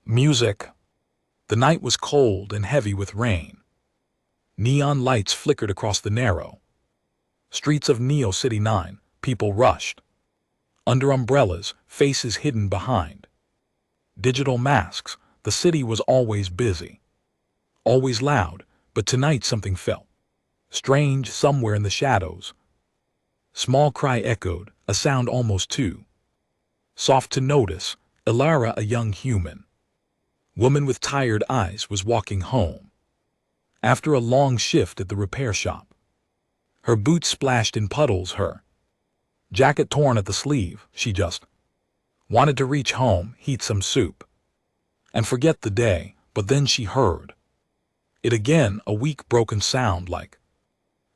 Music. The night was cold and heavy with rain. Neon lights flickered across the narrow streets of Neo City 9. People rushed. Under umbrellas, faces hidden behind digital masks, the city was always busy. Always loud, but tonight something felt strange somewhere in the shadows. Small cry echoed, a sound almost too soft to notice. Ilara, a young human woman with tired eyes, was walking home after a long shift at the repair shop. Her boots splashed in puddles, her jacket torn at the sleeve. She just wanted to reach home, heat some soup, and forget the day. But then she heard it again, a weak, broken sound like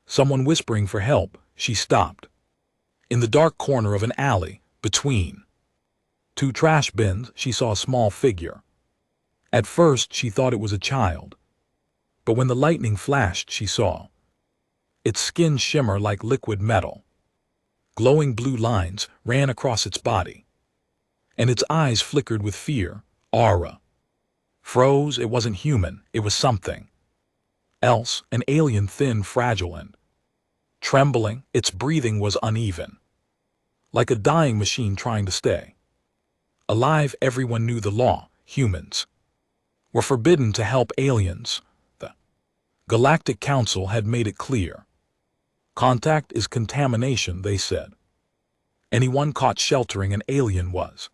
someone whispering for help. She stopped. In the dark corner of an alley, between two trash bins, she saw a small figure. At first she thought it was a child, but when the lightning flashed she saw its skin shimmer like liquid metal. Glowing blue lines ran across its body, and its eyes flickered with fear. Aura froze. It wasn't human, it was something else, an alien, thin, fragile, and trembling. Its breathing was uneven, like a dying machine trying to stay alive. Everyone knew the law. Humans were forbidden to help aliens. The Galactic Council had made it clear. Contact is contamination, they said. Anyone caught sheltering an alien was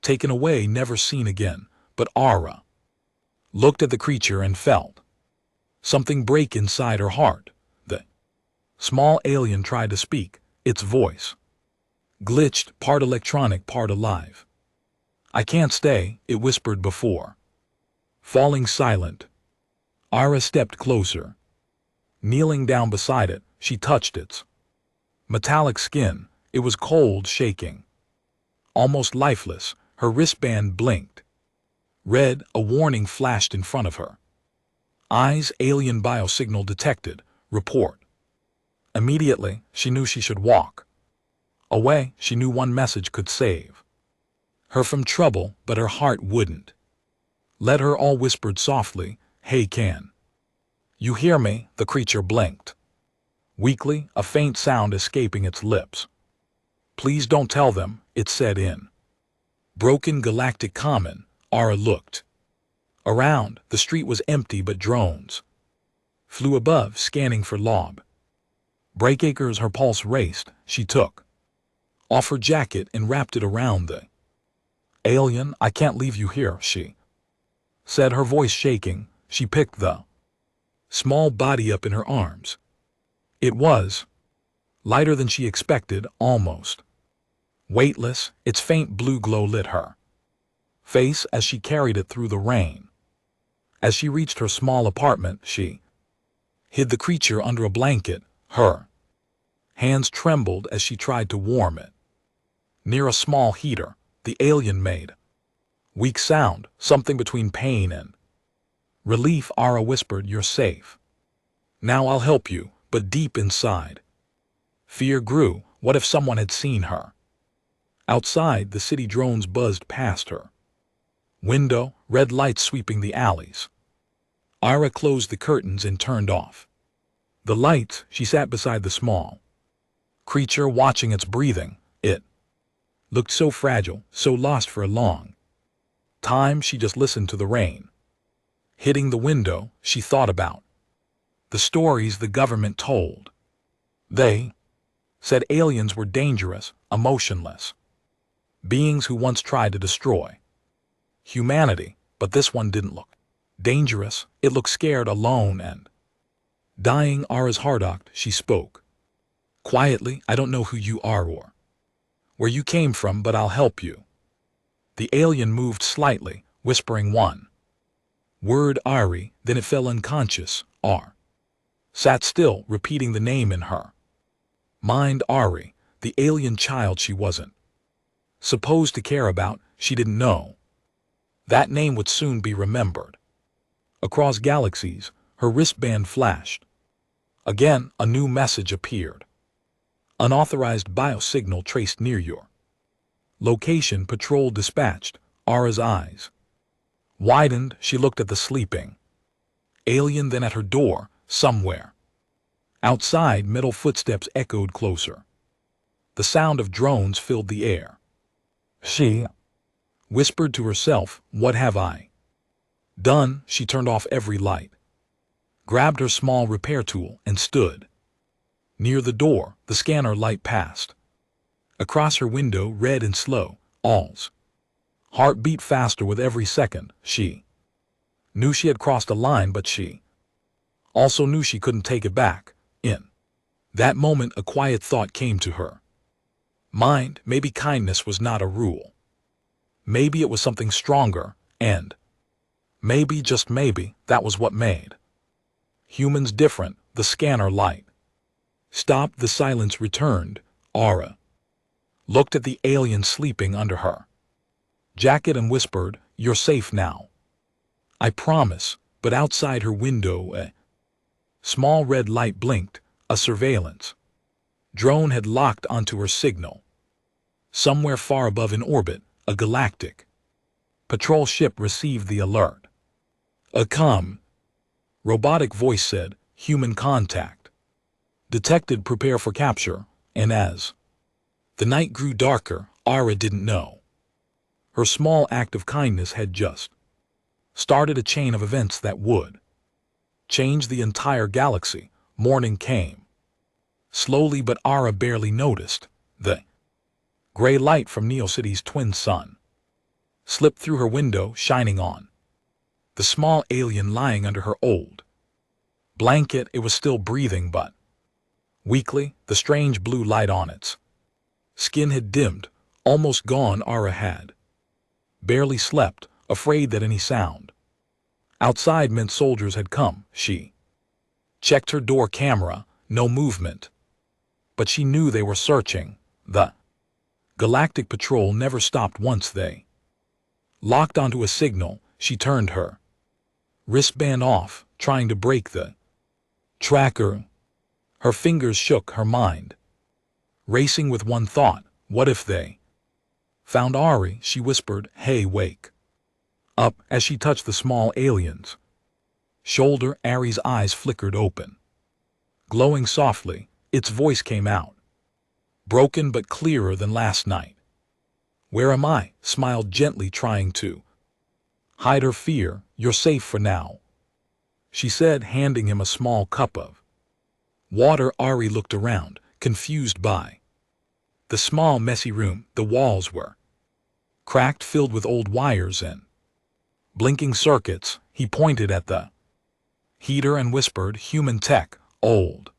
taken away, never seen again. But Aura looked at the creature and felt something break inside her heart. The small alien tried to speak. Its voice glitched, part electronic, part alive. "I can't stay," it whispered before falling silent. Aura stepped closer. Kneeling down beside it, she touched its metallic skin. It was cold, shaking, almost lifeless. Her wristband blinked red, a warning flashed in front of her eyes. Alien biosignal detected. Report. Immediately, she knew she should walk away. She knew one message could save her from trouble, but her heart wouldn't let her. All whispered softly, "Hey, can you hear me?" The creature blinked weakly, a faint sound escaping its lips. "Please don't tell them," it said in broken galactic common. Aura looked around. The street was empty, but drones flew above, scanning for lob breakacres. Her pulse raced. She took off her jacket and wrapped it around the alien. "I can't leave you here," she said, her voice shaking. She picked the small body up in her arms. It was lighter than she expected, almost weightless. Its faint blue glow lit her face as she carried it through the rain. As she reached her small apartment, she hid the creature under a blanket. Her hands trembled as she tried to warm it near a small heater. The alien made weak sound, something between pain and relief. Aura whispered, "You're safe now, I'll help you." But deep inside, fear grew. What if someone had seen her? Outside, the city drones buzzed past her window, red lights sweeping the alleys. Aura closed the curtains and turned off the lights. She sat beside the small creature, watching its breathing. It looked so fragile, so lost for a long time. She just listened to the rain hitting the window. She thought about the stories the government told. They said aliens were dangerous, emotionless beings who once tried to destroy humanity. But this one didn't look dangerous. It looked scared, alone, and dying. Aura's heart ached. She spoke quietly, "I don't know who you are or where you came from, but I'll help you." The alien moved slightly, whispering one word, "Ari," then it fell unconscious. Sat still, repeating the name in her mind. Ari, the alien child she wasn't supposed to care about. She didn't know that name would soon be remembered across galaxies. Her wristband flashed again. A new message appeared. "Unauthorized biosignal traced near your location. Patrol dispatched." Aura's eyes Widened, she looked at the sleeping alien, then at her door, somewhere. Outside, metal footsteps echoed closer. The sound of drones filled the air. She whispered to herself, "What have I done?" She turned off every light, grabbed her small repair tool, and stood. Near the door, the scanner light passed. Across her window, red and slow, All's heart beat faster with every second. She knew she had crossed a line, but she also knew she couldn't take it back. In that moment, a quiet thought came to her mind. Maybe kindness was not a rule. Maybe it was something stronger, and maybe, just maybe, that was what made humans different. The scanner light stopped. The silence returned. Aura looked at the alien sleeping under her jacket and whispered, "You're safe now. I promise." But outside her window, a small red light blinked. A surveillance drone had locked onto her signal. Somewhere far above in orbit, a galactic patrol ship received the alert. A calm, robotic voice said, "Human contact detected, prepare for capture." And as the night grew darker, Aura didn't know her small act of kindness had just started a chain of events that would change the entire galaxy. Morning came slowly, but Aura barely noticed. The gray light from Neo City's twin sun slipped through her window, shining on the small alien lying under her old blanket. It was still breathing, but weakly. The strange blue light on its skin had dimmed, almost gone. Aura had barely slept, afraid that any sound outside meant soldiers had come. She checked her door camera, no movement. But she knew they were searching. The Galactic Patrol never stopped once they locked onto a signal. She turned her wristband off, trying to break the tracker. Her fingers shook, her mind racing with one thought: what if they found Ari? She whispered, "Hey, wake up." As she touched the small alien's shoulder, Ari's eyes flickered open, glowing softly. Its voice came out, broken but clearer than last night. "Where am I?" Smiled gently, trying to hide her fear. "You're safe for now," she said, handing him a small cup of water. Ari looked around, confused by the small, messy room. The walls were cracked, filled with old wires and blinking circuits. He pointed at the heater and whispered, "Human tech, old."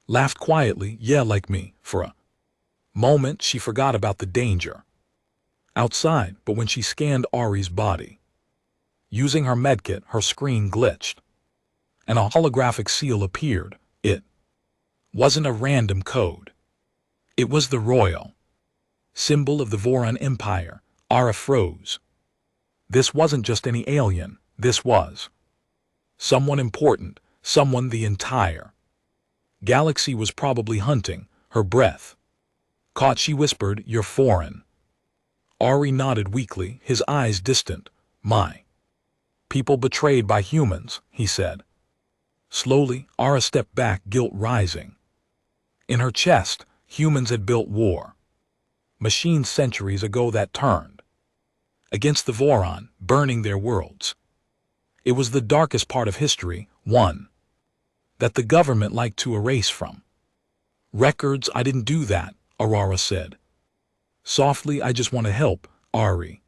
Laughed quietly, "Yeah, like me." For a moment, she forgot about the danger outside, but when she scanned Ari's body using her medkit, her screen glitched, and a holographic seal appeared. It wasn't a random code. It was the royal symbol of the Voron Empire. Ara froze. This wasn't just any alien. This was someone important, someone the entire galaxy was probably hunting. Her breath caught. She whispered, "You're foreign." Ari nodded weakly, his eyes distant. "My people betrayed by humans," he said. Slowly, Ara stepped back, guilt rising in her chest. Humans had built war machines centuries ago that turned against the Voron, burning their worlds. It was the darkest part of history, one that the government liked to erase from records. "I didn't do that," Aurora said softly. "I just want to help." Ari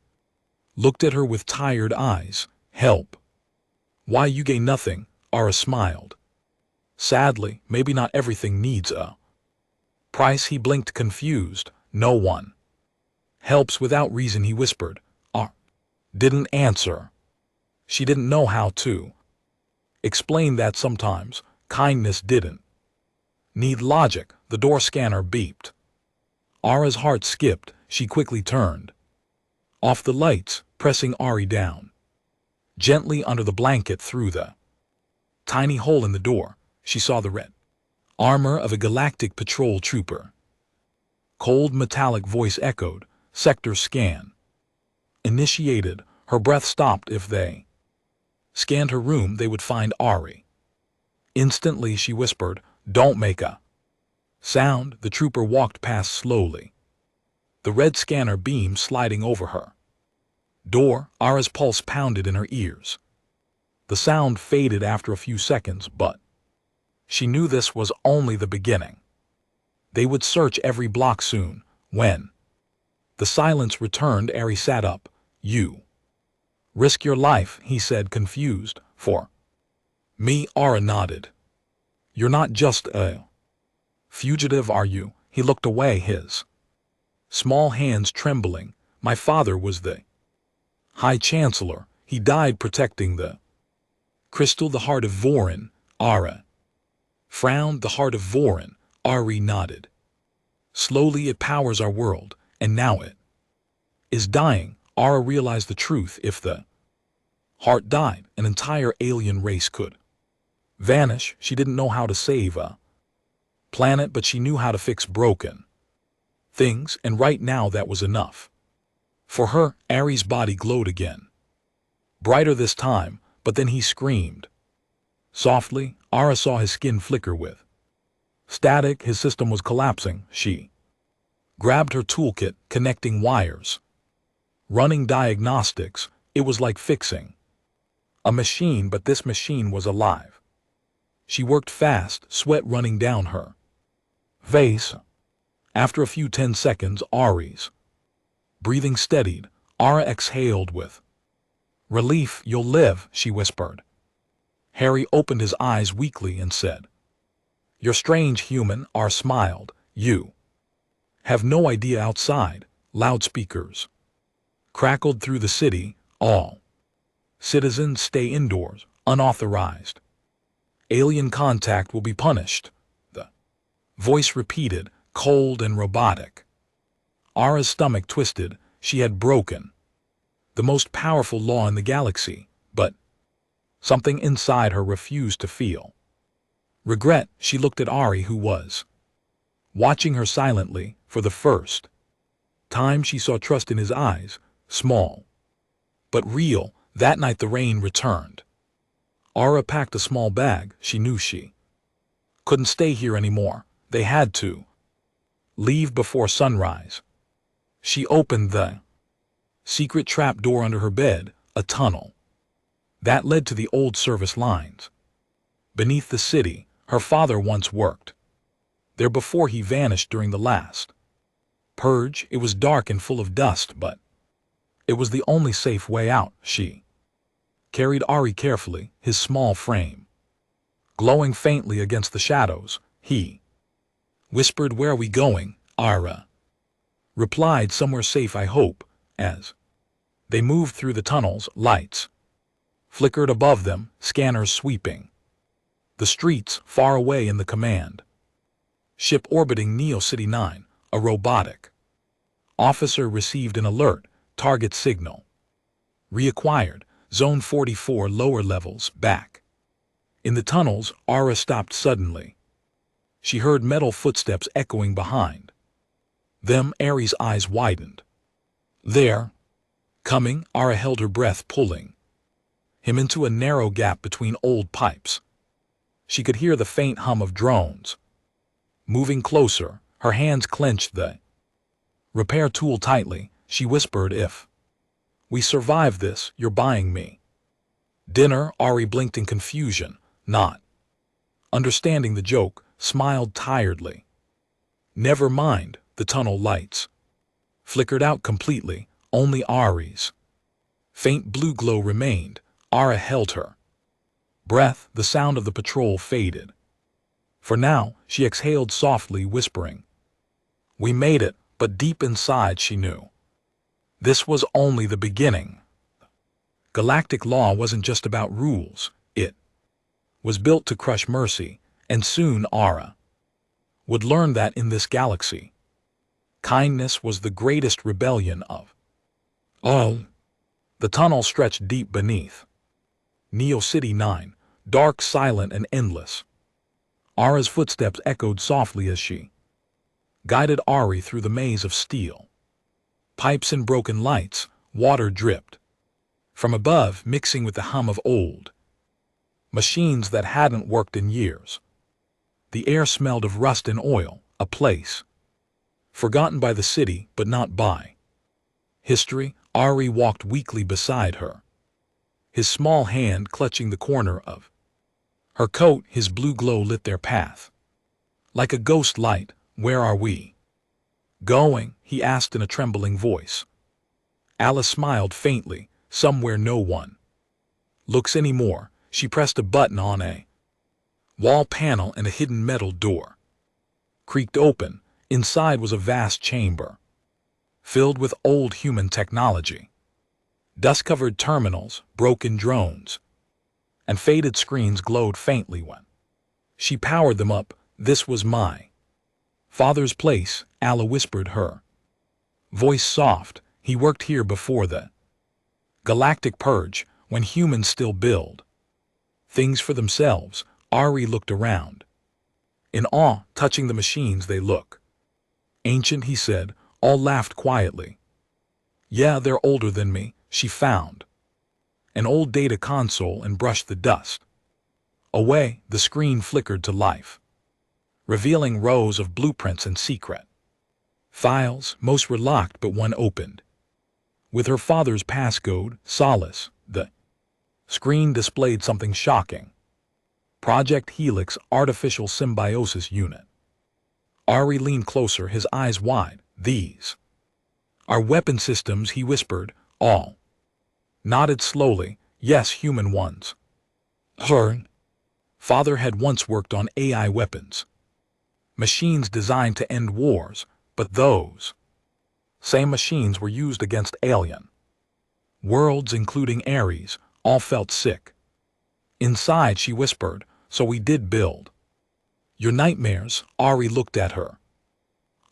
looked at her with tired eyes. "Help? Why, you gain nothing." Ara smiled sadly. "Maybe not everything needs a price." He blinked, confused. "No one helps without reason," he whispered. Ara didn't answer. She didn't know how to explain that sometimes kindness didn't need logic. The door scanner beeped. Ara's heart skipped. She quickly turned off the lights, pressing Ari down gently under the blanket. Through the tiny hole in the door, she saw the red armor of a galactic patrol trooper. Cold metallic voice echoed, "Sector scan initiated." Her breath stopped. If they scanned her room, they would find Ari. Instantly, she whispered, "Don't make a sound." The trooper walked past slowly, the red scanner beam sliding over her. Door. Ara's pulse pounded in her ears. The sound faded after a few seconds, but she knew this was only the beginning. They would search every block soon. When the silence returned, Ari sat up. "You risk your life," he said, confused. "For me?" Ara nodded. "You're not just a fugitive, are you?" He looked away, his small hands trembling. "My father was the High Chancellor. He died protecting the crystal, the heart of Vorin." Ara frowned. "The heart of Vorin." Ari nodded. "Slowly it powers our world, and now it is dying." Ara realized the truth. If the heart died, an entire alien race could vanish. She didn't know how to save a planet, but she knew how to fix broken things, and right now that was enough. For her, Ari's body glowed again. Brighter this time, but then he screamed. Softly, Ara saw his skin flicker with static. His system was collapsing. She grabbed her toolkit, connecting wires, running diagnostics. It was like fixing a machine, but this machine was alive. She worked fast, sweat running down her face. After a few 10 seconds, Ari's breathing steadied. Ara exhaled with relief. "You'll live," she whispered. Harry opened his eyes weakly and said, "You're strange, human." Ara smiled. "You have no idea." Outside, loudspeakers crackled through the city. "All citizens stay indoors. Unauthorized alien contact will be punished." The voice repeated, cold and robotic. Ara's stomach twisted. She had broken the most powerful law in the galaxy, but something inside her refused to feel regret. She looked at Ari, who was watching her silently. For the first time, she saw trust in his eyes, small but real. That night the rain returned. Ara packed a small bag. She knew she couldn't stay here anymore. They had to leave before sunrise. She opened the secret trap door under her bed, a tunnel that led to the old service lines beneath the city. Her father once worked there before he vanished during the last purge. It was dark and full of dust, but it was the only safe way out. She carried Ari carefully, his small frame glowing faintly against the shadows. He whispered, "Where are we going?" Ara replied, "Somewhere safe, I hope." As they moved through the tunnels, lights flickered above them, scanners sweeping the streets. Far away in the command ship orbiting Neo City 9, a robotic officer received an alert. Target signal reacquired. Zone 44, lower levels, back. In the tunnels, Ara stopped suddenly. She heard metal footsteps echoing behind them. Ari's eyes widened. "They're coming." Ara held her breath, pulling him into a narrow gap between old pipes. She could hear the faint hum of drones moving closer. Her hands clenched the repair tool tightly. She whispered, "If we survive this, you're buying me dinner." Ari blinked in confusion, not understanding the joke, smiled tiredly. "Never mind." The tunnel lights flickered out completely. Only Ari's faint blue glow remained. Ara held her breath. The sound of the patrol faded. For now, she exhaled softly, whispering, "We made it." But deep inside she knew this was only the beginning. Galactic law wasn't just about rules. It was built to crush mercy, and soon Ara would learn that in this galaxy, kindness was the greatest rebellion of all. The tunnel stretched deep beneath Neo City 9, dark, silent, and endless. Ara's footsteps echoed softly as she guided Ari through the maze of steel pipes and broken lights. Water dripped From above, mixing with the hum of old machines that hadn't worked in years. The air smelled of rust and oil, a place forgotten by the city, but not by history. Ari walked weakly beside her, his small hand clutching the corner of her coat. His blue glow lit their path. Like a ghost light. Where are we going? He asked in a trembling voice. Alice smiled faintly. Somewhere no one looks anymore. She pressed a button on a wall panel and a hidden metal door creaked open. Inside was a vast chamber, filled with old human technology. Dust-covered terminals, broken drones, and faded screens glowed faintly when she powered them up. This was my father's place, Alla whispered, her voice soft. He worked here before the Galactic Purge, when humans still build things for themselves. Ari looked around, in awe, touching the machines. They look ancient, he said. All laughed quietly. Yeah, they're older than me. She found an old data console and brushed the dust away. The screen flickered to life, revealing rows of blueprints and secret files. Most were locked, but one opened with her father's passcode, Solace. The screen displayed something shocking. Project Helix Artificial Symbiosis Unit. Ari leaned closer, his eyes wide. These are weapon systems, he whispered. All nodded slowly. Yes, human ones. Her father had once worked on AI weapons, machines designed to end wars, but those same machines were used against alien worlds, including Ares. All felt sick inside, she whispered. So we did build your nightmares. Ari looked at her,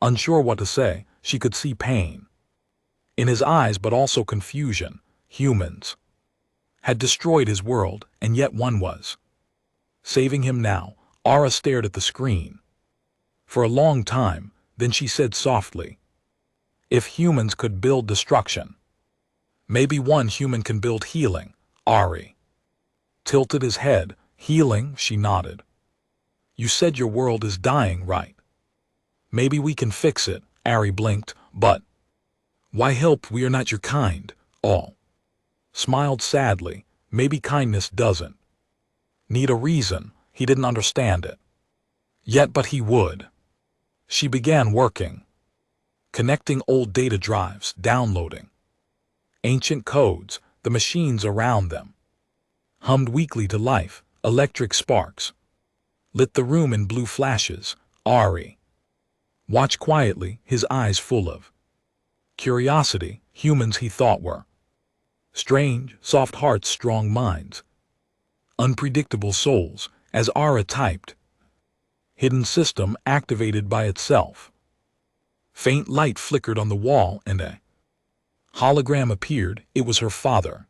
unsure what to say. She could see pain in his eyes, but also confusion. Humans had destroyed his world, and yet one was saving him now. Ara stared at the screen for a long time. Then she said softly, if humans could build destruction, maybe one human can build healing. Ari tilted his head. Healing? She nodded. You said your world is dying, right? Maybe we can fix it. Ari blinked. But why help? We are not your kind. All smiled sadly. Maybe kindness doesn't need a reason. He didn't understand it yet, but he would. She began working, connecting old data drives, downloading ancient codes. The machines around them hummed weakly to life. Electric sparks lit the room in blue flashes. Ari watched quietly, his eyes full of curiosity. Humans, he thought, were strange, soft hearts, strong minds, unpredictable souls. As Ara typed, hidden system activated by itself. Faint light flickered on the wall and a hologram appeared. It was her father.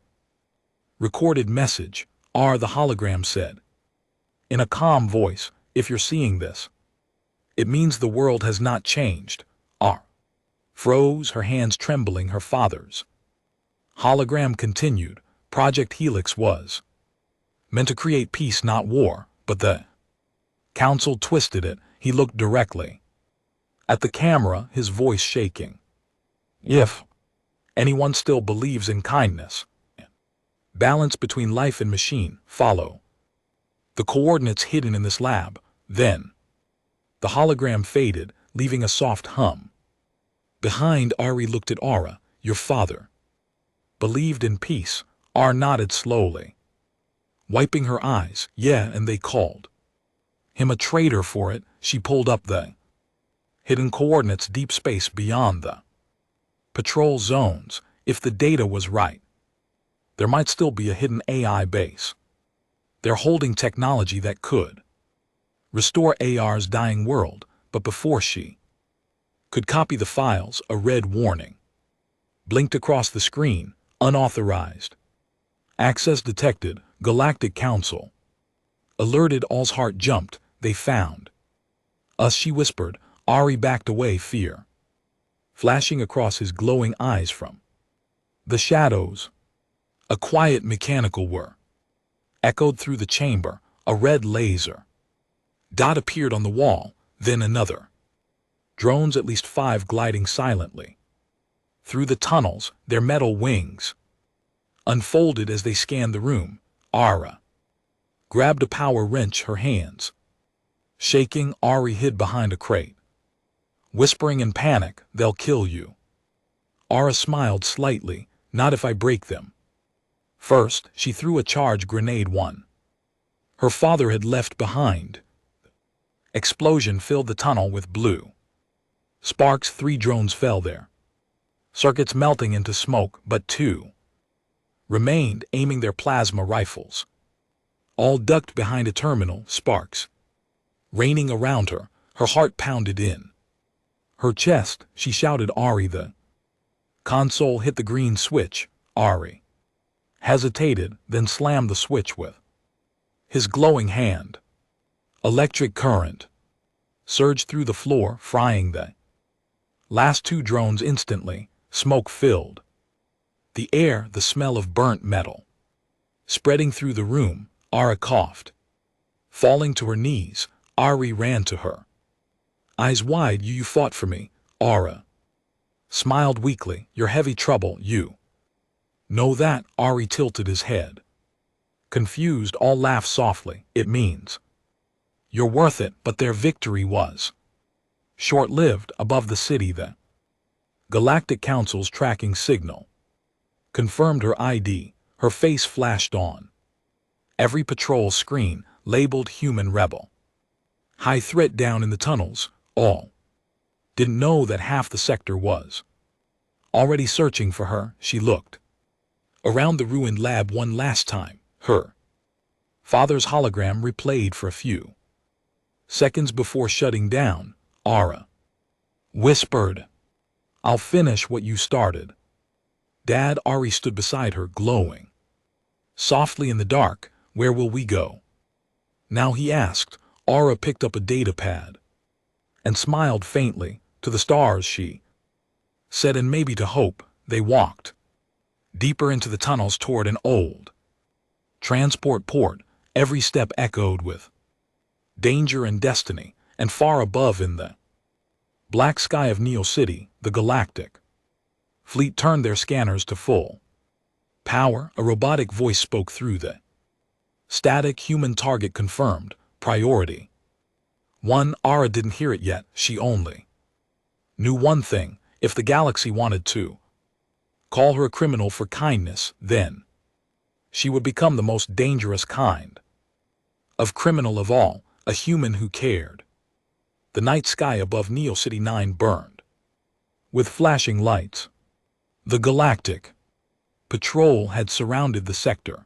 Recorded message. The hologram said, in a calm voice, if you're seeing this, it means the world has not changed. Froze, her hands trembling. Her father's hologram continued. Project Helix was meant to create peace, not war, but the council twisted it. He looked directly at the camera, his voice shaking. If anyone still believes in kindness, balance between life and machine, follow the coordinates hidden in this lab. Then the hologram faded, leaving a soft hum behind. Ari looked at Ara. Your father believed in peace. Ara nodded slowly, wiping her eyes. Yeah, and they called him a traitor for it. She pulled up the hidden coordinates. Deep space beyond the patrol zones. If the data was right, there might still be a hidden AI base. They're holding technology that could restore AR's dying world, but before she could copy the files, a red warning blinked across the screen. Unauthorized access detected. Galactic Council alerted. All's heart jumped. They found us, she whispered. Ari backed away, fear flashing across his glowing eyes from the shadows. A quiet mechanical whir echoed through the chamber, a red laser dot appeared on the wall, then another. Drones, at least 5, gliding silently through the tunnels, their metal wings unfolded as they scanned the room. Ara grabbed a power wrench, her hands shaking. Ari hid behind a crate, whispering in panic, "They'll kill you." Ara smiled slightly, "Not if I break them." First, she threw a charge grenade one her father had left behind. Explosion filled the tunnel with blue sparks. 3 drones fell there, circuits melting into smoke, but 2 remained, aiming their plasma rifles. All ducked behind a terminal, sparks raining around her. Her heart pounded in her chest. She shouted, "Ari!" The console hit the green switch. Ari hesitated, then slammed the switch with his glowing hand. Electric current surged through the floor, frying the last 2 drones instantly. Smoke filled the air, the smell of burnt metal spreading through the room. Ara coughed. Falling to her knees, Ari ran to her. Eyes wide, "You fought for me." Ara smiled weakly. "You're heavy trouble, you know that?" Ari tilted his head. Confused, all laughed softly. "It means you're worth it." But their victory was short-lived. Above the city, the Galactic Council's tracking signal confirmed her ID. Her face flashed on every patrol screen, labeled "Human Rebel." High threat down in the tunnels. All didn't know that half the sector was already searching for her. She looked around the ruined lab one last time. Her father's hologram replayed for a few seconds before shutting down. Ara whispered, "I'll finish what you started." "Dad." Ari stood beside her, glowing softly in the dark. "Where will we go now?" he asked. Ara picked up a data pad and smiled faintly. "To the stars," she said, "and maybe to hope." They walked deeper into the tunnels toward an old transport port. Every step echoed with danger and destiny, and far above, in the black sky of Neo City, the Galactic Fleet turned their scanners to full power. A robotic voice spoke through the static. "Human target confirmed. Priority 1." Ara didn't hear it yet. She only knew one thing: if the galaxy wanted to call her a criminal for kindness, then she would become the most dangerous kind of criminal of all, a human who cared. The night sky above Neo City 9 burned with flashing lights. The Galactic Patrol had surrounded the sector,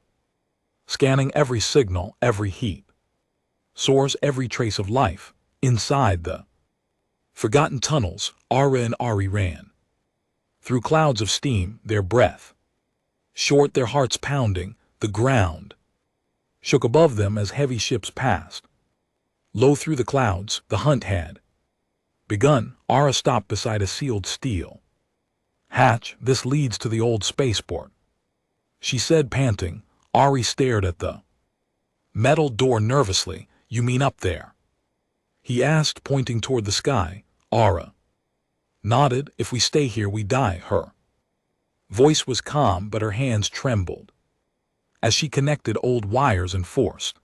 scanning every signal, every heat source, every trace of life. Inside the forgotten tunnels, Ara and Ari ran through clouds of steam, their breath short, their hearts pounding. The ground shook above them as heavy ships passed low through the clouds. The hunt had begun. Ara stopped beside a sealed steel hatch. "This leads to the old spaceport," she said, panting. Ari stared at the metal door nervously. "You mean up there?" he asked, pointing toward the sky. Ara nodded. "If we stay here, we die." Her voice was calm, but her hands trembled as she connected old wires and forced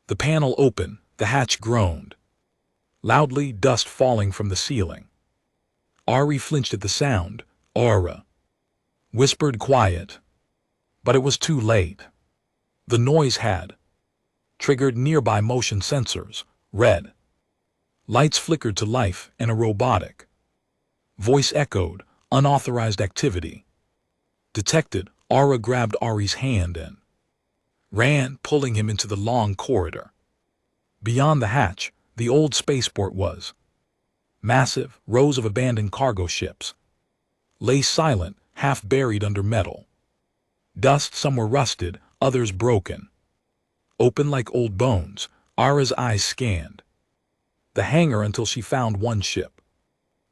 the panel open. The hatch groaned loudly, dust falling from the ceiling. Ari flinched at the sound. Ara whispered, "Quiet." But it was too late. The noise had triggered nearby motion sensors. Red lights flickered to life, and a robotic voice echoed, "Unauthorized activity detected." Ara grabbed Ari's hand and ran, pulling him into the long corridor. Beyond the hatch, the old spaceport was massive. Rows of abandoned cargo ships lay silent, half buried under metal dust. Some were rusted, others broken open like old bones. Ara's eyes scanned the hangar until she found one ship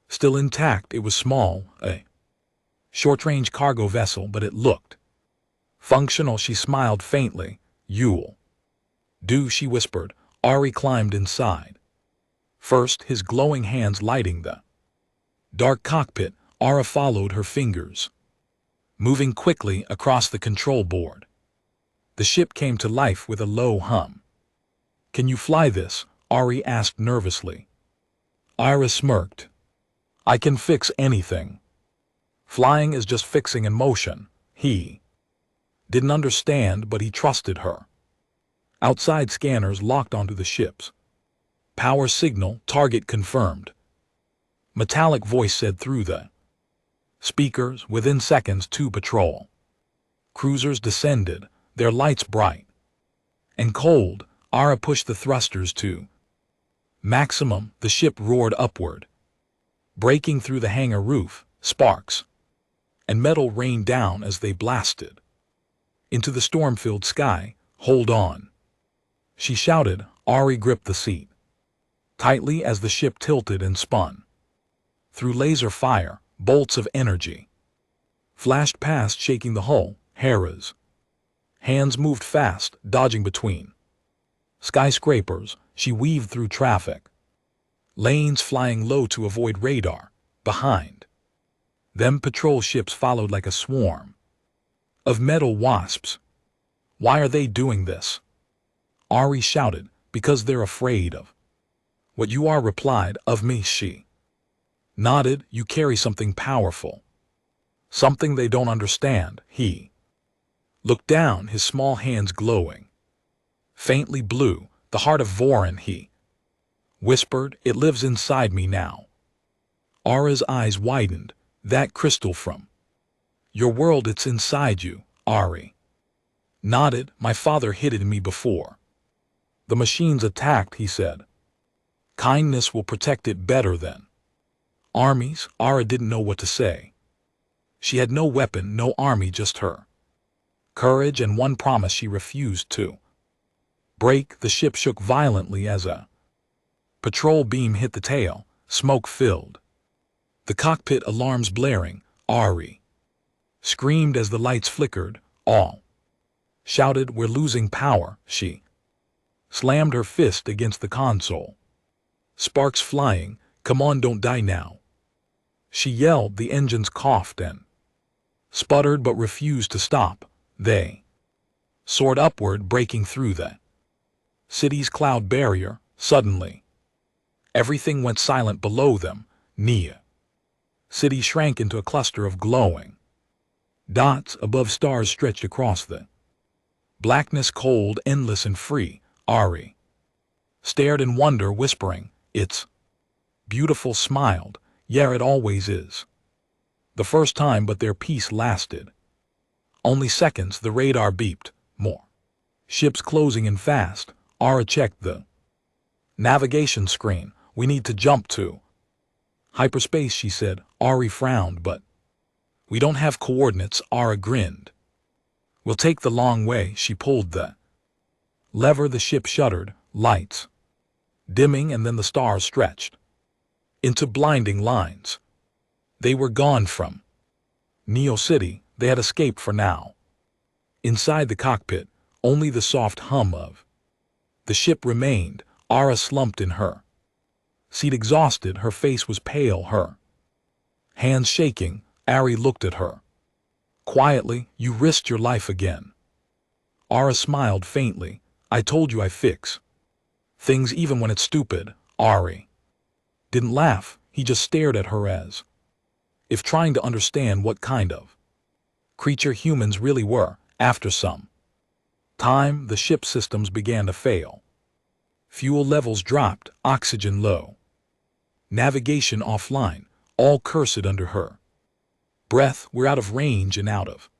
still intact. It was small, a short-range cargo vessel, but it looked Functional, she smiled faintly. You'll do, she whispered. Ari climbed inside. First, his glowing hands lighting the dark cockpit. Ara followed her fingers, moving quickly across the control board. The ship came to life with a low hum. Can you fly this? Ari asked nervously. Ira smirked. I can fix anything. Flying is just fixing in motion. He didn't understand, but he trusted her. Outside scanners locked onto the ships. Power signal, target confirmed. Metallic voice said through the speakers. Within seconds, 2 patrol cruisers descended, their lights bright and cold. Ara pushed the thrusters to maximum. The ship roared upward, breaking through the hangar roof. Sparks and metal rained down as they blasted into the storm-filled sky. Hold on, she shouted. Ari gripped the seat tightly as the ship tilted and spun. Through laser fire, bolts of energy flashed past, shaking the hull. Hera's hands moved fast, dodging between skyscrapers. She weaved through traffic lanes, flying low to avoid radar. Behind them, patrol ships followed like a swarm of metal wasps. Why are they doing this? Ari shouted. Because they're afraid of what you are, replied. Of me, she nodded. You carry something powerful, something they don't understand. He looked down, his small hands glowing faintly blue. The heart of Voron, he whispered. It lives inside me now. Ara's eyes widened. That crystal from your world, it's inside you. Ari nodded. My father hid it in me before the machines attacked, he said. Kindness will protect it better than armies. Ara didn't know what to say. She had no weapon, no army, just her courage and one promise she refused to break. The ship shook violently as a patrol beam hit the tail. Smoke filled the cockpit, alarms blaring. Ari screamed as the lights flickered. All shouted, we're losing power. She slammed her fist against the console. Sparks flying. Come on, don't die now, she yelled. The engines coughed and sputtered but refused to stop. They soared upward, breaking through the city's cloud barrier. Suddenly, everything went silent below them. Nia city shrank into a cluster of glowing dots. Above, stars stretched across the blackness, cold, endless, and free. Ari stared in wonder, whispering, it's beautiful. Smiled. Yeah, it always is. The first time, but their peace lasted only seconds. The radar beeped. More ships closing in fast. Ara checked the navigation screen. We need to jump to hyperspace, she said. Ari frowned. But we don't have coordinates. Ara grinned. We'll take the long way. She pulled the lever. The ship shuddered, lights dimming, and then the stars stretched into blinding lines. They were gone from Neo City. They had escaped for now. Inside the cockpit, only the soft hum of the ship remained. Ara slumped in her seat, exhausted. Her face was pale, her hands shaking. Ari looked at her quietly. You risked your life again. Ara smiled faintly. I told you I fix things even when it's stupid. Ari didn't laugh. He just stared at her as if trying to understand what kind of creature humans really were. After some time, the ship systems began to fail. Fuel levels dropped, oxygen low, navigation offline, all cursed under her breath. We're out of range and out of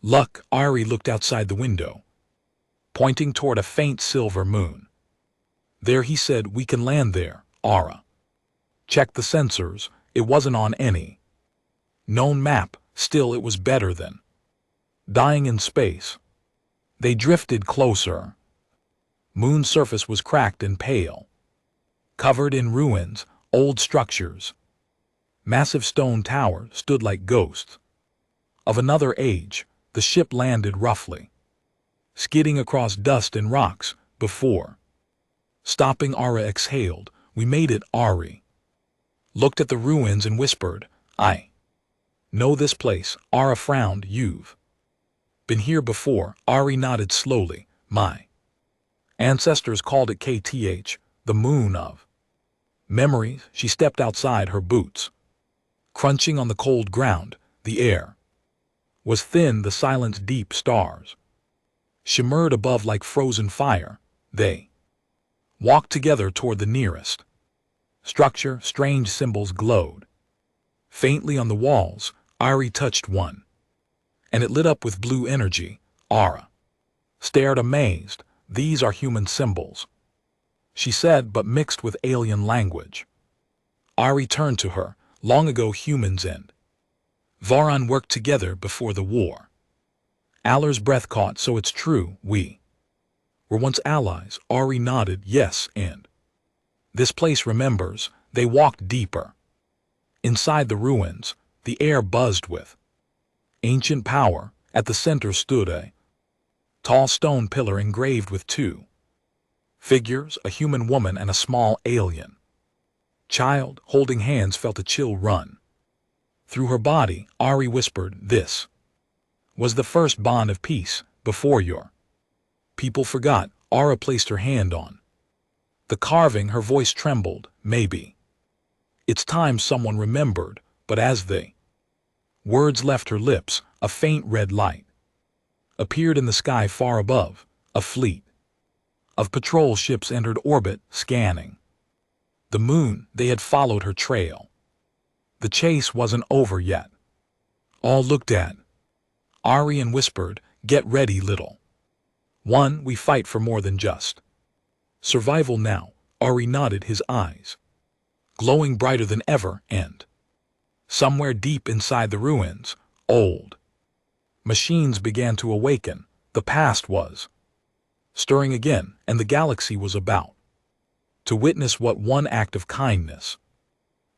luck. Ari looked outside the window, pointing toward a faint silver moon. There, he said. We can land there. Ara checked the sensors. It wasn't on any known map. Still, it was better than dying in space. They drifted closer. Moon's surface was cracked and pale, covered in ruins. Old structures, massive stone towers, stood like ghosts of another age. The ship landed roughly, skidding across dust and rocks. Before stopping, Ara exhaled. We made it. Ari looked at the ruins and whispered, I know this place. Ara frowned. You've been here before. Ari nodded slowly. My ancestors called it KTH, the moon of memories. She stepped outside, her boots crunching on the cold ground. The air was thin, the silence deep. Stars shimmered above like frozen fire. They walked together toward the nearest structure. Strange symbols glowed faintly on the walls. Ari touched one, and it lit up with blue energy. Ara stared amazed. These are human symbols, she said, but mixed with alien language. Ari turned to her. Long ago, humans and Varan worked together before the war. Aller's breath caught. So it's true, we were once allies. Ari nodded. Yes, and this place remembers. They walked deeper inside the ruins. The air buzzed with ancient power. At the center stood a tall stone pillar engraved with two figures, a human woman and a small alien child holding hands. Felt a chill run through her body. Ari whispered, this was the first bond of peace before your people forgot. Ara placed her hand on the carving. Her voice trembled. Maybe it's time someone remembered. But as the words left her lips, a faint red light appeared in the sky far above. A fleet of patrol ships entered orbit, scanning the moon. They had followed her trail. The chase wasn't over yet. All looked at Ari and whispered, get ready, little one. We fight for more than just survival now. Ari nodded, his eyes glowing brighter than ever. And somewhere deep inside the ruins, old machines began to awaken. The past was stirring again, and the galaxy was about to witness what one act of kindness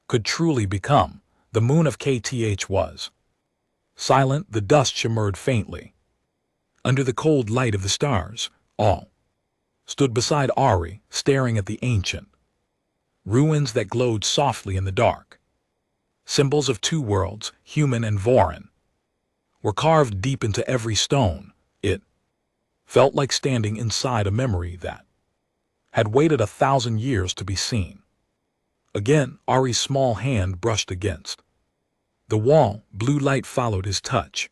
could truly become. The moon of KTH was silent. The dust shimmered faintly under the cold light of the stars. All stood beside Ari, staring at the ancient ruins that glowed softly in the dark. Symbols of two worlds, human and Voran, were carved deep into every stone. It felt like standing inside a memory that had waited 1,000 years to be seen. Again, Ari's small hand brushed against the wall. Blue light followed his touch,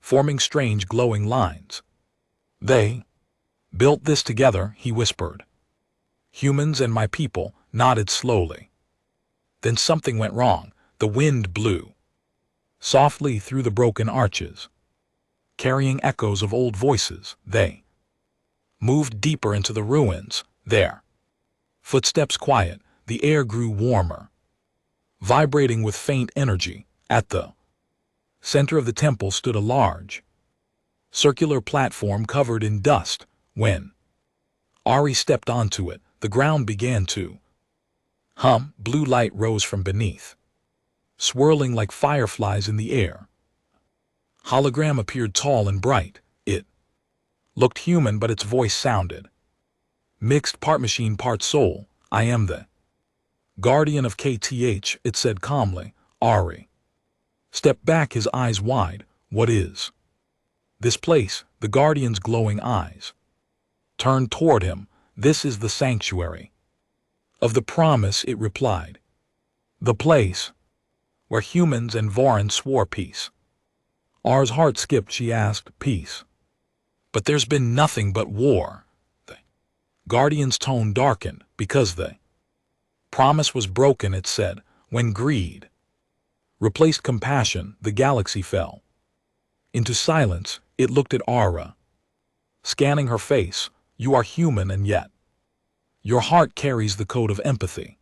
forming strange glowing lines. They built this together, he whispered. Humans and my people nodded slowly. Then something went wrong. The wind blew softly through the broken arches, carrying echoes of old voices. They moved deeper into the ruins. Their footsteps quiet. The air grew warmer, vibrating with faint energy. At the center of the temple stood a large, circular platform covered in dust. When Ari stepped onto it, the ground began to hum. Blue light rose from beneath, swirling like fireflies in the air. Hologram appeared, tall and bright. It looked human, but its voice sounded mixed, part machine, part soul. I am the guardian of KTH, it said calmly. Ari stepped back, his eyes wide. What is this place? The guardian's glowing eyes turned toward him. This is the sanctuary of the promise, it replied. The place where humans and Voran swore peace. Ar's heart skipped. She asked, peace? But there's been nothing but war. The guardian's tone darkened. Because the promise was broken, it said. When greed replaced compassion, the galaxy fell into silence. It looked at Ara, scanning her face. You are human, and yet your heart carries the code of empathy.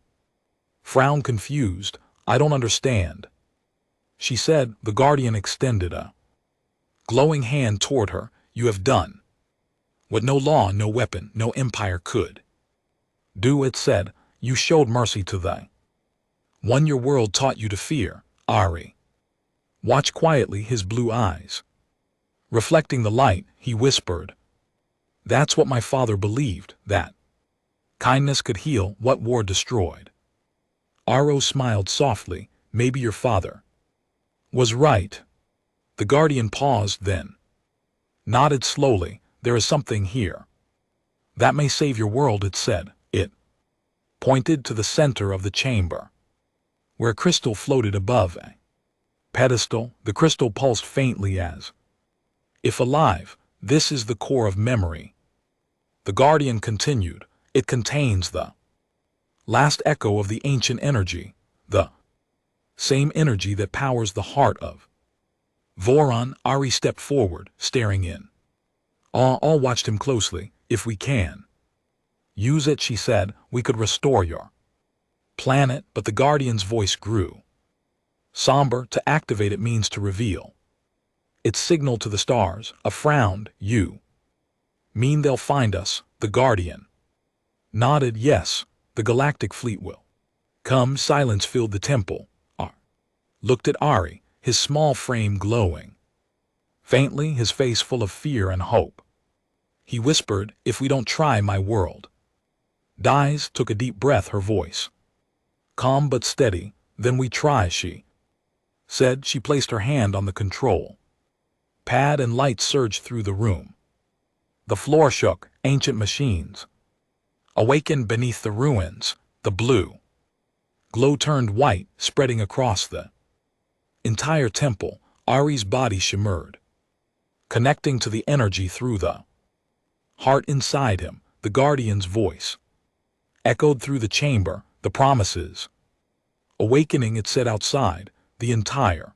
Frown, confused. I don't understand, she said. The guardian extended a glowing hand toward her. You have done what no law, no weapon, no empire could do, it said. You showed mercy to thy one your world taught you to fear. Ari watched quietly, his blue eyes Reflecting the light, he whispered, "That's what my father believed, that kindness could heal what war destroyed." Aro smiled softly. "Maybe your father was right." The guardian paused, then nodded slowly. "There is something here that may save your world," it said. It pointed to the center of the chamber, where crystal floated above a pedestal. The crystal pulsed faintly as if alive. "This is the core of memory," the guardian continued. "It contains the last echo of the ancient energy, the same energy that powers the heart of Voron." Ari stepped forward, staring in awe. All watched him closely. "If we can use it," she said, "we could restore your planet." But the guardian's voice grew somber. "To activate it means to reveal its signal to the stars." A frowned. "You mean they'll find us?" The guardian nodded. "Yes, the galactic fleet will come." Silence filled the temple. Ar looked at Ari, his small frame glowing faintly, his face full of fear and hope. He whispered, "If we don't try, my world dies." Took a deep breath, her voice calm but steady. "Then we try," she said. She placed her hand on the control pad and light surged through the room. The floor shook. Ancient machines awakened beneath the ruins. The blue glow turned white, spreading across the entire temple. Ari's body shimmered, connecting to the energy through the heart inside him. The guardian's voice echoed through the chamber. "The promises awakening," it said. Outside, the entire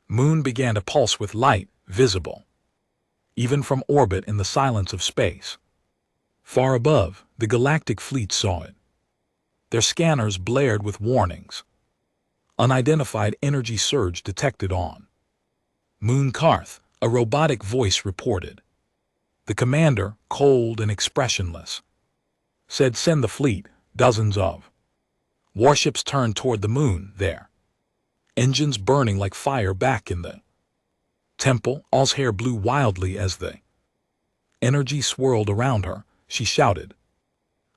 moon began to pulse with light, visible even from orbit in the silence of space. Far above, the galactic fleet saw it. Their scanners blared with warnings. Unidentified energy surge detected on Moon Karth, a robotic voice reported. The commander, cold and expressionless, said, "Send the fleet." Dozens of warships turned toward the moon, their engines burning like fire. Back in the temple, All's hair blew wildly as the energy swirled around her. She shouted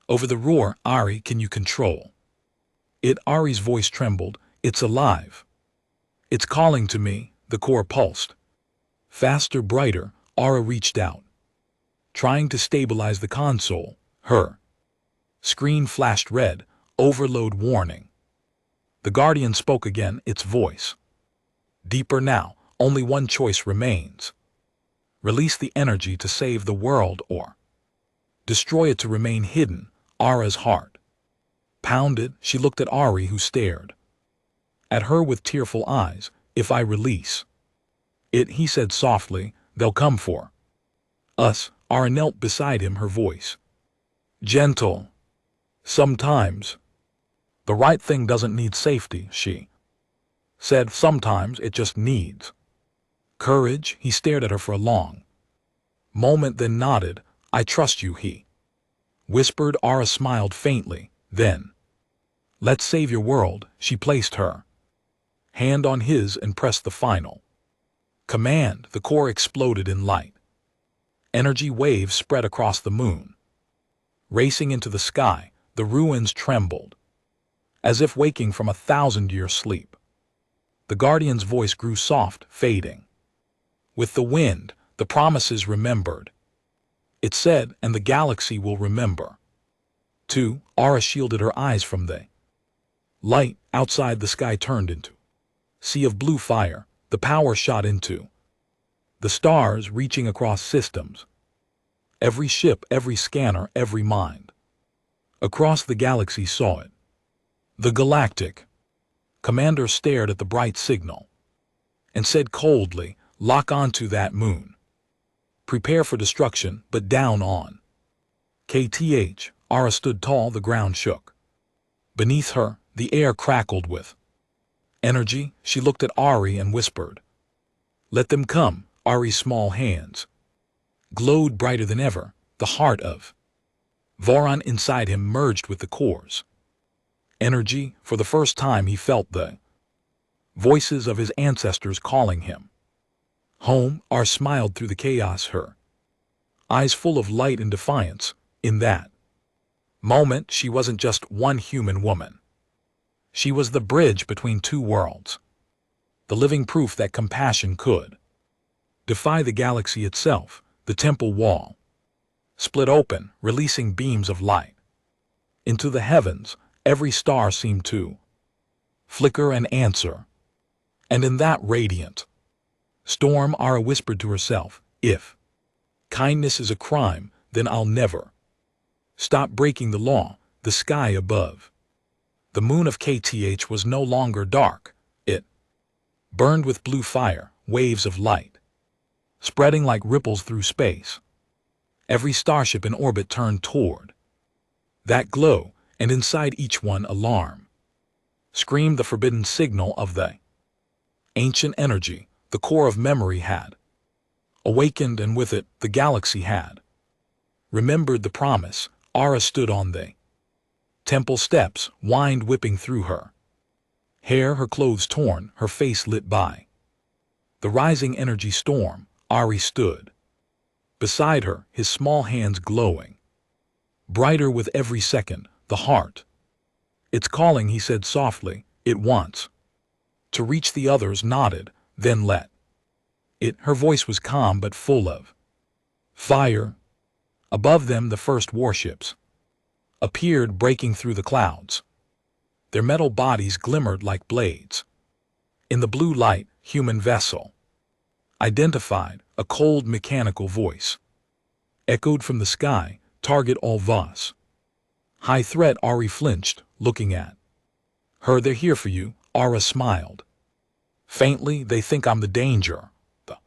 over the roar, "Ari, can you control it?" Ari's voice trembled. "It's alive. It's calling to me." The core pulsed faster, brighter. Ara reached out, trying to stabilize the console. Her screen flashed red. "Overload warning." The guardian spoke again, its voice deeper now. "Only one choice remains. Release the energy to save the world, or destroy it to remain hidden." Ara's heart pounded. She looked at Ari, who stared at her with tearful eyes. "If I release it," he said softly, "they'll come for us." Ara knelt beside him, her voice gentle. "Sometimes the right thing doesn't need safety," she said. "Sometimes it just needs courage." He stared at her for a long moment, then nodded. "I trust you," he whispered. Ara smiled faintly. "Then let's save your world." She placed her hand on his and pressed the final command. The core exploded in light. Energy waves spread across the moon, racing into the sky. The ruins trembled, as if waking from a 1,000-year sleep. The guardian's voice grew soft, fading with the wind. "The promises remembered," it said, "and the galaxy will remember too." Ara shielded her eyes from the light. Outside, the sky turned into a sea of blue fire. The power shot into the stars, reaching across systems. Every ship, every scanner, every mind across the galaxy saw it. The galactic commander stared at the bright signal and said coldly, "Lock onto that moon. Prepare for destruction, but down on KTH." Ara stood tall. The ground shook beneath her. The air crackled with energy. She looked at Ari and whispered, "Let them come." Ari's small hands glowed brighter than ever. The heart of Voron inside him merged with the core's energy. For the first time, he felt the voices of his ancestors calling him Home, R smiled through the chaos, her eyes full of light and defiance. In that moment, she wasn't just one human woman. She was the bridge between two worlds, the living proof that compassion could defy the galaxy itself. The temple wall split open, releasing beams of light into the heavens. Every star seemed to flicker and answer. And in that radiant storm, Ara whispered to herself, if kindness is a crime, then I'll never stop breaking the law. The sky above the moon of KTH was no longer dark. It burned with blue fire, waves of light spreading like ripples through space. Every starship in orbit turned toward that glow, and inside each one alarm screamed the forbidden signal of the ancient energy. The core of memory had awakened, and with it, the galaxy had remembered the promise. Ara stood on the temple steps, wind whipping through her hair, her clothes torn, her face lit by the rising energy storm. Ari stood beside her, his small hands glowing brighter with every second. The heart, it's calling, he said softly. It wants to reach. The others nodded, then let it. Her voice was calm but full of fire. Above them, the first warships appeared, breaking through the clouds. Their metal bodies glimmered like blades in the blue light. Human vessel identified. A cold mechanical voice echoed from the sky. Target all Voss. High threat. Ari flinched, looking at her. They're here for you. Ara smiled faintly. They think I'm the danger. The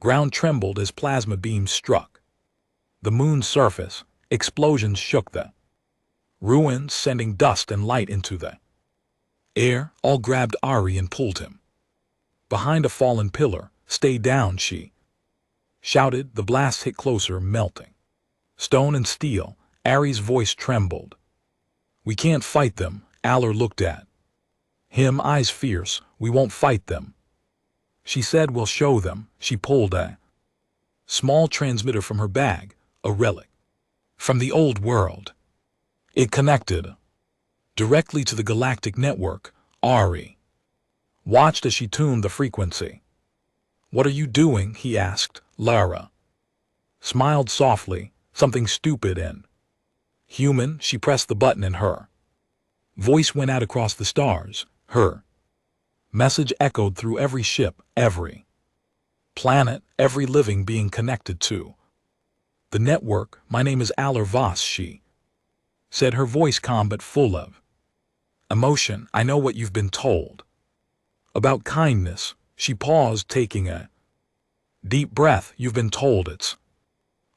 ground trembled as plasma beams struck the moon's surface. Explosions shook the ruins, sending dust and light into the air. All grabbed Ari and pulled him behind a fallen pillar. Stay down, she shouted. The blast hit closer, melting stone and steel. Ari's voice trembled. We can't fight them. Aller looked at him, eyes fierce. We won't fight them, she said. We'll show them. She pulled a small transmitter from her bag, a relic from the old world. It connected directly to the galactic network. Ari watched as she tuned the frequency. What are you doing? He asked. Lara smiled softly. Something stupid and human. She pressed the button and her voice went out across the stars. Her message echoed through every ship, every planet, every living being connected to the network. My name is Aller Voss, she said, her voice calm but full of emotion. I know what you've been told about kindness. She paused, taking a deep breath. You've been told it's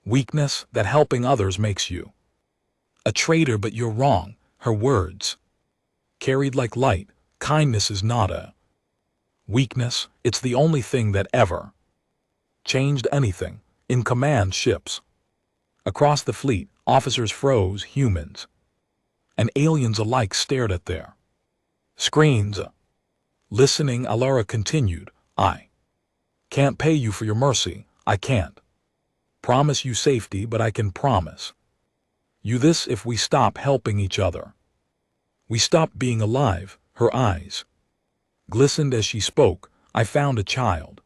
weakness, that helping others makes you a traitor, but you're wrong. Her words carried like light. Kindness is not a weakness. It's the only thing that ever changed anything. In command ships across the fleet, officers froze. Humans and aliens alike stared at their screens. Listening, Alara continued, I can't pay you for your mercy. I can't promise you safety, but I can promise you this: if we stop helping each other, we stop being alive. Her eyes glistened as she spoke. I found a child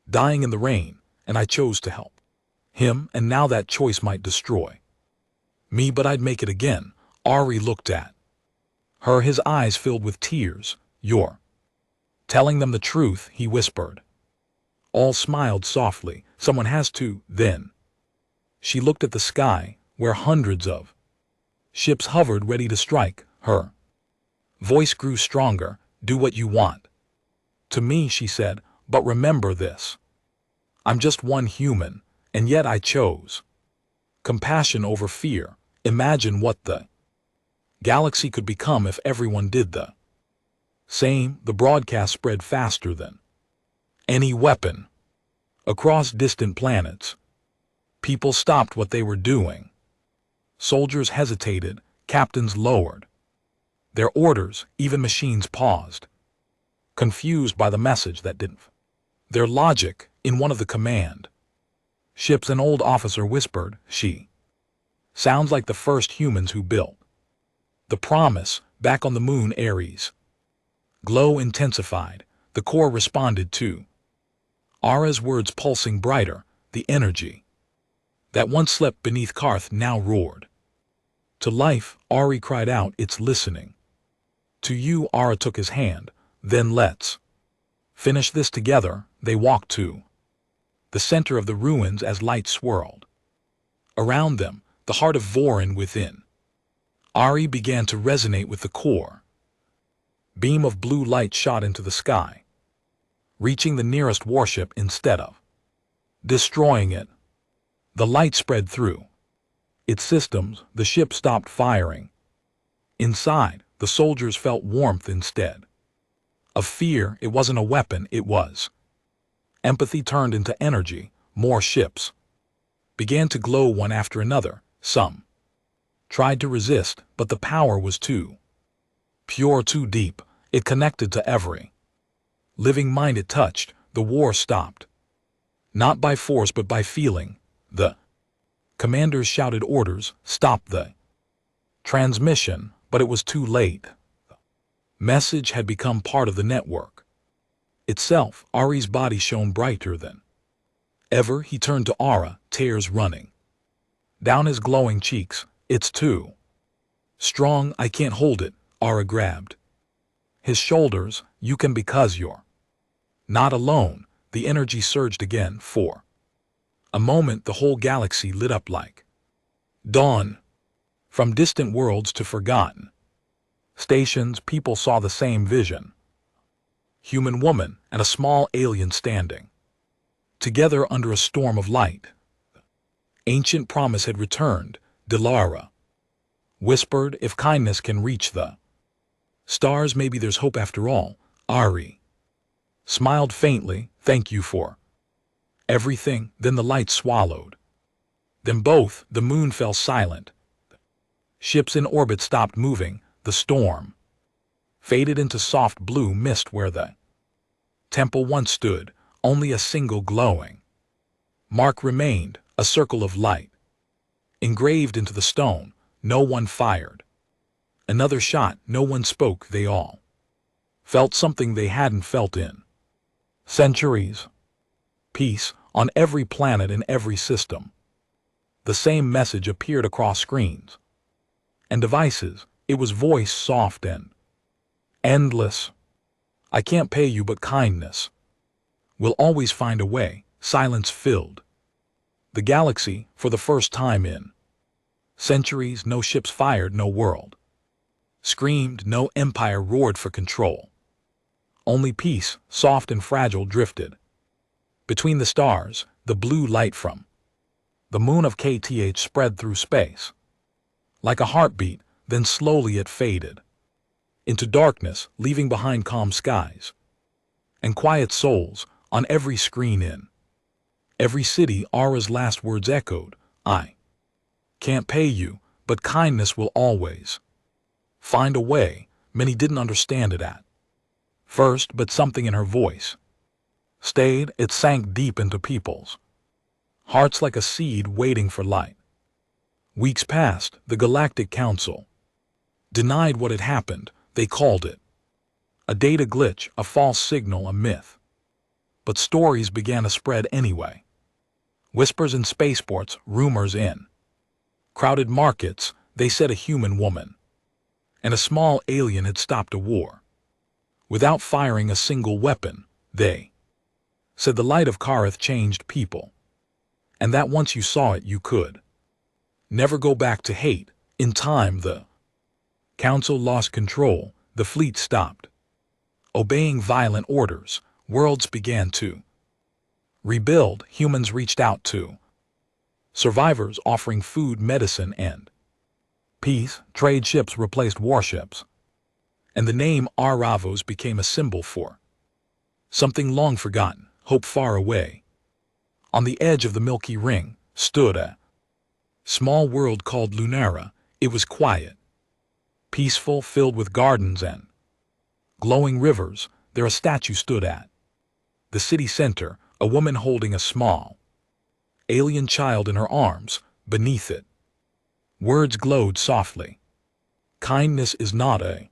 dying in the rain, and I chose to help him, and now that choice might destroy me, but I'd make it again. Ari looked at her, his eyes filled with tears. You're telling them the truth, he whispered. All smiled softly. Someone has to. Then she looked at the sky, where hundreds of ships hovered ready to strike. Her voice grew stronger. Do what you want to me, she said, but remember this. I'm just one human, and yet I chose compassion over fear. Imagine what the galaxy could become if everyone did the same. The broadcast spread faster than any weapon across distant planets. People stopped what they were doing. Soldiers hesitated, captains lowered their orders, even machines paused, confused by the message that didn't. Their logic, In one of the command ships, an old officer whispered, "She sounds like the first humans who built the Promise back on the moon Ares." Glow intensified. The core responded too. Ara's words pulsing brighter, the energy that once slept beneath Karth now roared to life. Ari cried out, "It's listening to you." Ara took his hand. "Then let's finish this together." They walked to the center of the ruins as light swirled around them, the heart of Vorin within. Ari began to resonate with the core. Beam of blue light shot into the sky, reaching the nearest warship instead of destroying it. The light spread through its systems. The ship stopped firing. Inside, the soldiers felt warmth instead of fear. It wasn't a weapon, it was empathy turned into energy. More ships began to glow one after another. Some tried to resist, but the power was too pure, too deep. It connected to every living mind it touched. The war stopped, not by force but by feeling. The commanders shouted orders, "Stop the transmission," but it was too late. The message had become part of the network itself. Ari's body shone brighter than ever. He turned to Ara, tears running down his glowing cheeks. "It's too strong, I can't hold it." Ara grabbed his shoulders. "You can, because you're not alone." The energy surged again. For a moment, the whole galaxy lit up like dawn. From distant worlds to forgotten stations, people saw the same vision. Human woman and a small alien standing together under a storm of light. Ancient promise had returned. Dilara whispered, "If kindness can reach the stars, maybe there's hope after all." Ari smiled faintly, "Thank you for everything." Then the light swallowed them both. The moon fell silent. Ships in orbit stopped moving. The storm faded into soft blue mist where the temple once stood. Only a single glowing mark remained, a circle of light engraved into the stone. No one fired another shot. No one spoke. They all felt something they hadn't felt in centuries. Peace on every planet, in every system. The same message appeared across screens and devices. It was voice, soft and endless. "I can't pay you, but kindness will always find a way." Silence filled the galaxy for the first time in centuries. No ships fired, no world screamed, no empire roared for control. Only peace, soft and fragile, drifted between the stars. The blue light from the moon of Kth spread through space like a heartbeat. Then slowly it faded into darkness, leaving behind calm skies and quiet souls. On every screen, in every city, Ara's last words echoed, "I can't pay you, but kindness will always find a way." Many didn't understand it at first, but something in her voice stayed. It sank deep into people's hearts like a seed waiting for light. Weeks passed. The Galactic Council denied what had happened. They called it a data glitch, a false signal, a myth. But stories began to spread anyway. Whispers in spaceports, rumors in crowded markets. They said a human woman and a small alien had stopped a war without firing a single weapon. They said the light of Karth changed people, and that once you saw it, you could never go back to hate. In time, the council lost control. The fleet stopped obeying violent orders. Worlds began to rebuild. Humans reached out to survivors, offering food, medicine, and peace. Trade ships replaced warships, and the name Aravos became a symbol for something long forgotten, hope far away. On the edge of the Milky Ring stood a small world called Lunara. It was quiet, peaceful, filled with gardens and glowing rivers. There a statue stood at the city center, A woman holding a small, alien child in her arms, beneath it. Words glowed softly. Kindness is not a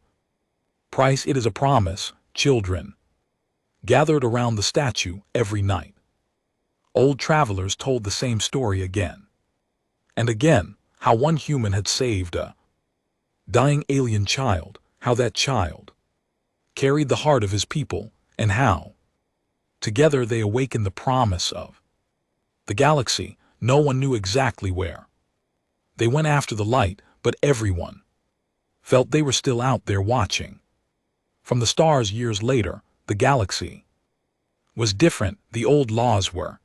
price, it is a promise. Children gathered around the statue every night. Old travelers told the same story again and again, how one human had saved a dying alien child, how that child carried the heart of his people, and how together they awakened the promise of the galaxy. No one knew exactly where they went after the light, but everyone felt they were still out there watching. From the stars years later, the galaxy was different. The old laws were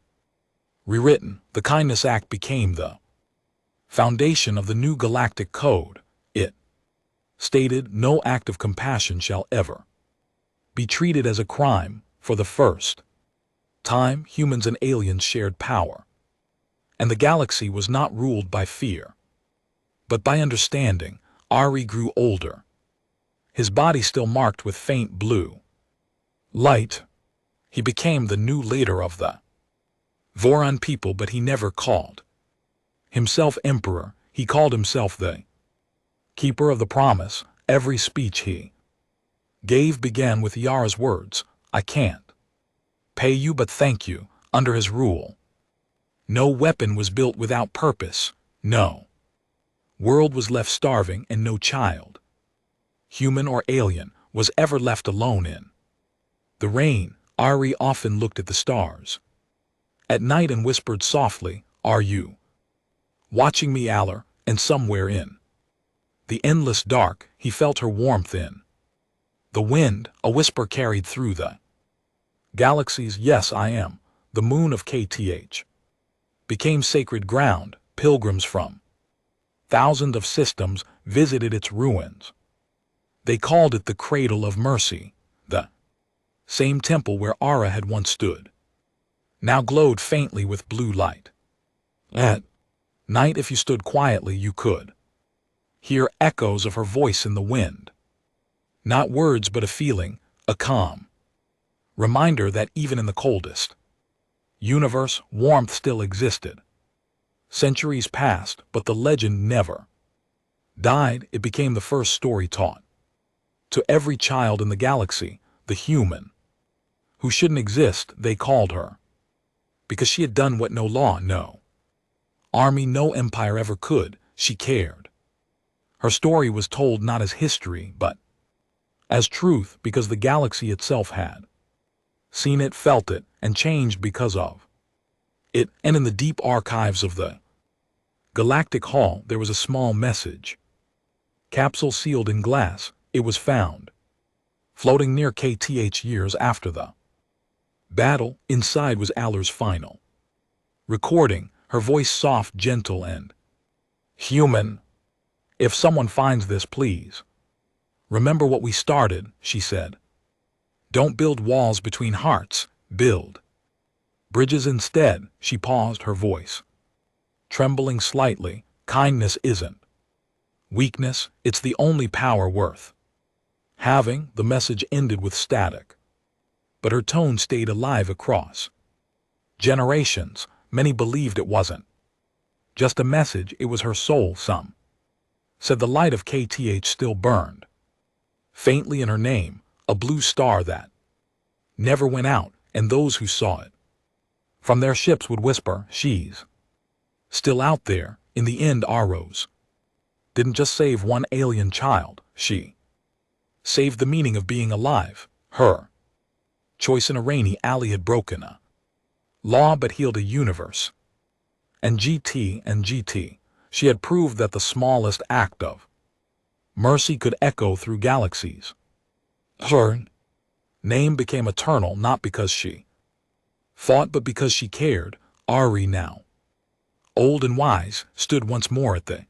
rewritten. The Kindness Act became the foundation of the new galactic code. It stated no act of compassion shall ever be treated as a crime. For the first time, humans and aliens shared power, and the galaxy was not ruled by fear, but by understanding. Ari grew older, his body still marked with faint blue light. He became the new leader of the Voron people, but he never called himself emperor. He called himself the keeper of the promise. Every speech he gave began with Yara's words, "I can't pay you, but thank you." Under his rule, no weapon was built without purpose. No world was left starving, and no child, human or alien, was ever left alone in the rain. Ari often looked at the stars at night and whispered softly, "Are you watching me, Aller?" And somewhere in the endless dark, he felt her warmth in the wind. A whisper carried through the galaxies, "Yes, I am." The moon of KTH became sacred ground. Pilgrims from thousands of systems visited its ruins. They called it the Cradle of Mercy. The same temple where Ara had once stood now glowed faintly with blue light. At night, if you stood quietly, you could hear echoes of her voice in the wind. Not words, but a feeling, a calm reminder that even in the coldest universe, warmth still existed. Centuries passed, but the legend never died. It became the first story taught to every child in the galaxy. The human who shouldn't exist, they called her, because she had done what no law, no army, no empire ever could. She cared. Her story was told not as history, but as truth, because the galaxy itself had seen it, felt it, and changed because of it. And in the deep archives of the Galactic Hall, there was a small message capsule sealed in glass. It was found floating near KTH years after the battle. Inside was Aller's final recording, her voice soft, gentle, and human. "If someone finds this, please remember what we started," she said. "Don't build walls between hearts, build bridges instead." She paused, her voice trembling slightly. "Kindness isn't weakness, it's the only power worth having." The message ended with static, but her tone stayed alive across generations. Many believed it wasn't just a message, it was her soul. Some said the light of KTH still burned faintly in her name, a blue star that never went out, and those who saw it from their ships would whisper, "She's still out there." In the end, Aros didn't just save one alien child, she saved the meaning of being alive. Her choice in a rainy alley had broken a law but healed a universe. And GT, she had proved that the smallest act of mercy could echo through galaxies. Her name became eternal, not because she fought, but because she cared. Ari, now old and wise, stood once more at the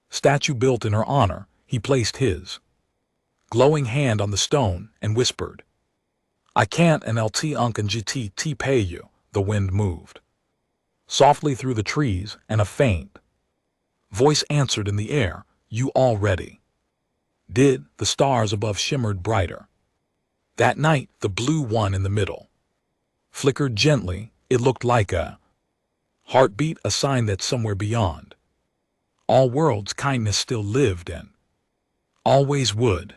statue built in her honor. He placed his glowing hand on the stone and whispered, "I can't an LT Unk and GT pay you." The wind moved softly through the trees, and a faint voice answered in the air, "You already did." The stars above shimmered brighter that night, the blue one in the middle flickered gently. It looked like a heartbeat, a sign that somewhere beyond all worlds kindness still lived and always would.